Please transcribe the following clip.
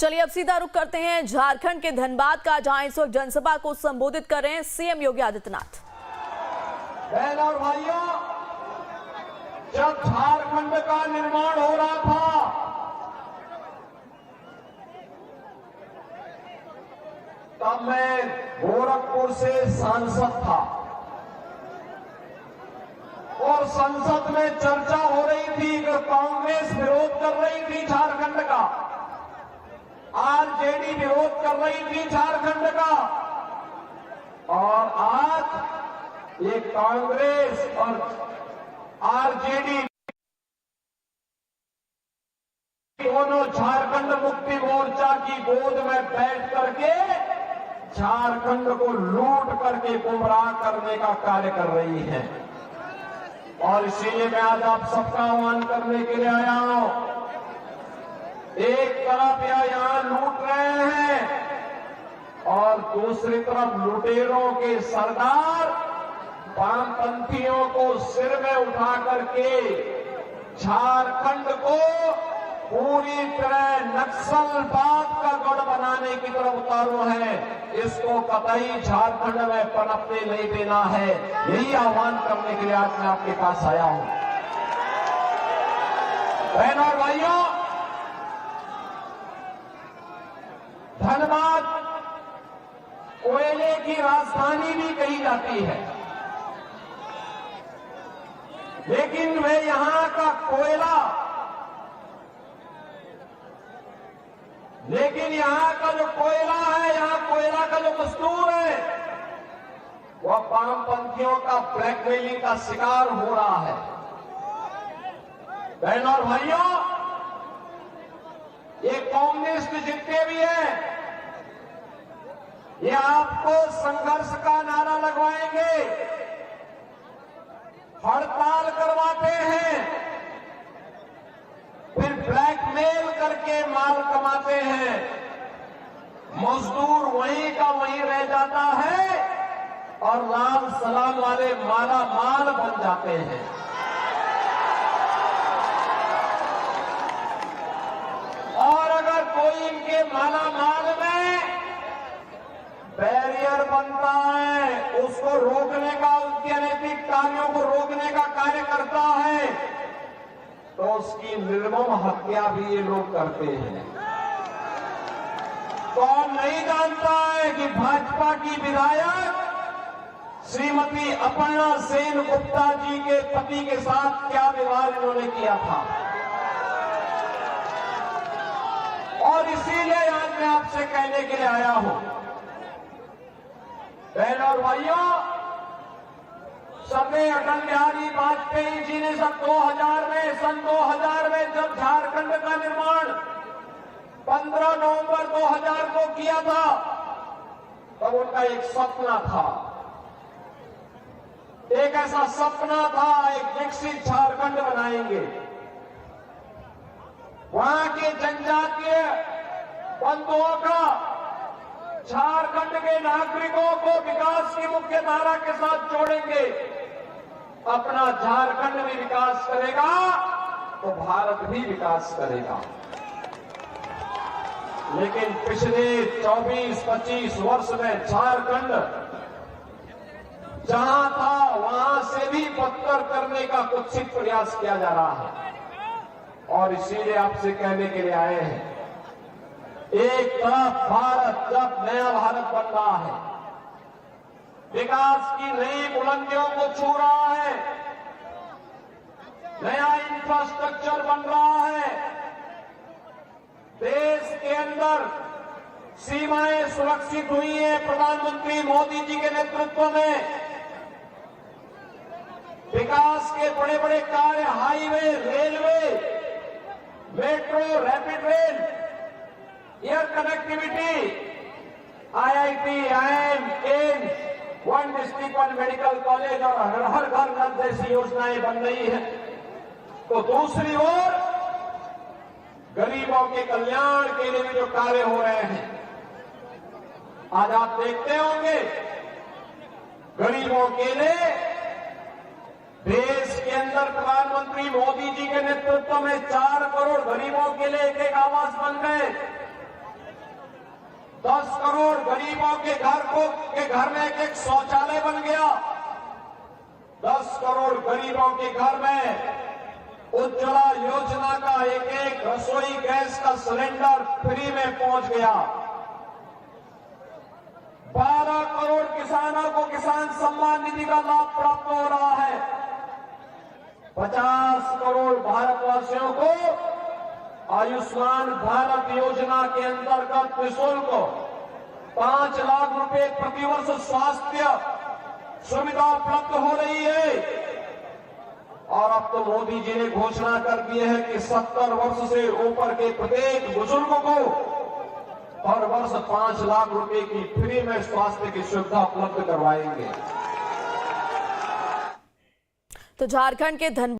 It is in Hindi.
चलिए अब सीधा रुख करते हैं झारखंड के धनबाद का, जहां इस वक्त जनसभा को संबोधित कर रहे हैं सीएम योगी आदित्यनाथ। बहन और भाइयों, जब झारखंड का निर्माण हो रहा था तब मैं गोरखपुर से सांसद था और संसद में चर्चा हो रही थी कि कांग्रेस विरोध कर रही थी झारखंड का, आरजेडी विरोध कर रही थी झारखंड का। और आज ये कांग्रेस और आरजेडी दोनों झारखंड मुक्ति मोर्चा की गोद में बैठ करके झारखंड को लूट करके गुमराह करने का कार्य कर रही है। और इसीलिए मैं आज आप सबका आह्वान करने के लिए आया हूं। एक तरफ यहां लूट रहे हैं और दूसरी तरफ लुटेरों के सरदार वामपंथियों को सिर में उठा करके झारखंड को पूरी तरह नक्सलवाद का गढ़ बनाने की तरफ उतारू है। इसको कतई झारखंड में पनपने नहीं देना है। यही आह्वान करने के लिए आज मैं आपके पास आया हूं। बहन और भाइयों, धनबाद कोयले की राजधानी भी कही जाती है, लेकिन वे यहां का कोयला, लेकिन यहां का जो कोयला है, यहां कोयला का जो मजदूर है, वह वामपंथियों का ब्लैकमेलिंग का शिकार हो रहा है। बहन और भाइयों, ये कम्युनिस्ट जितने भी हैं, ये आपको संघर्ष का नारा लगवाएंगे, हड़ताल करवाते हैं, फिर ब्लैकमेल करके माल कमाते हैं। मजदूर वहीं का वहीं रह जाता है और लाल सलाम वाले माला माल बन जाते हैं। और अगर कोई इनके माला माल में बैरियर बनता है, उसको रोकने का, उनके अनैतिक कार्यों को रोकने का कार्य करता है, तो उसकी निर्मम हत्या भी ये लोग करते हैं। कौन नहीं जानता है कि भाजपा की विधायक श्रीमती अपर्णा सेन गुप्ता जी के पति के साथ क्या व्यवहार इन्होंने किया था। और इसीलिए आज मैं आपसे कहने के लिए आया हूं, बहन और भाइयों, सभी अटल बिहारी वाजपेयी जी ने सन 2000 में जब झारखंड का निर्माण 15 नवंबर 2000 को किया था, तब उनका एक सपना था, एक ऐसा सपना था, एक विकसित झारखंड बनाएंगे। वहां के जनजातीय बंधुओं का झारखंड के नागरिकों को विकास की मुख्य धारा के साथ जोड़ेंगे। अपना झारखंड भी विकास करेगा तो भारत भी विकास करेगा। लेकिन पिछले 24-25 वर्ष में झारखंड जहां था वहां से भी बदतर करने का कुत्सित प्रयास किया जा रहा है। और इसीलिए आपसे कहने के लिए आए हैं, एक तरफ भारत जब नया भारत बन रहा है, विकास की नई बुलंदियों को छू रहा है, नया इंफ्रास्ट्रक्चर बन रहा है, देश के अंदर सीमाएं सुरक्षित हुई हैं प्रधानमंत्री मोदी जी के नेतृत्व में, विकास के बड़े बड़े कार्य, highway, railway, metro, rapid rail, air connectivity, IIT, IIM, AIIMS, one district one medical college और हर घर नल जैसी योजनाएं बन रही है। तो दूसरी ओर गरीबों के कल्याण के लिए भी जो कार्य हो रहे हैं, आज आप देखते होंगे, गरीबों के लिए देश के अंदर प्रधानमंत्री मोदी जी के नेतृत्व में 4 करोड़ गरीबों के लिए एक आवास बन गए। गरीबों के घर में एक शौचालय बन गया। 10 करोड़ गरीबों के घर में उज्ज्वला योजना का एक रसोई गैस का सिलेंडर फ्री में पहुंच गया। 12 करोड़ किसानों को किसान सम्मान निधि का लाभ प्राप्त हो रहा है। 50 करोड़ भारतवासियों को आयुष्मान भारत योजना के अंतर्गत निःशुल्क 5 लाख रुपए प्रतिवर्ष स्वास्थ्य सुविधा उपलब्ध हो रही है। और अब तो मोदी जी ने घोषणा कर दी है कि 70 वर्ष से ऊपर के प्रत्येक बुजुर्ग को हर वर्ष 5 लाख रुपए की फ्री में स्वास्थ्य की सुविधा उपलब्ध करवाएंगे। तो झारखंड के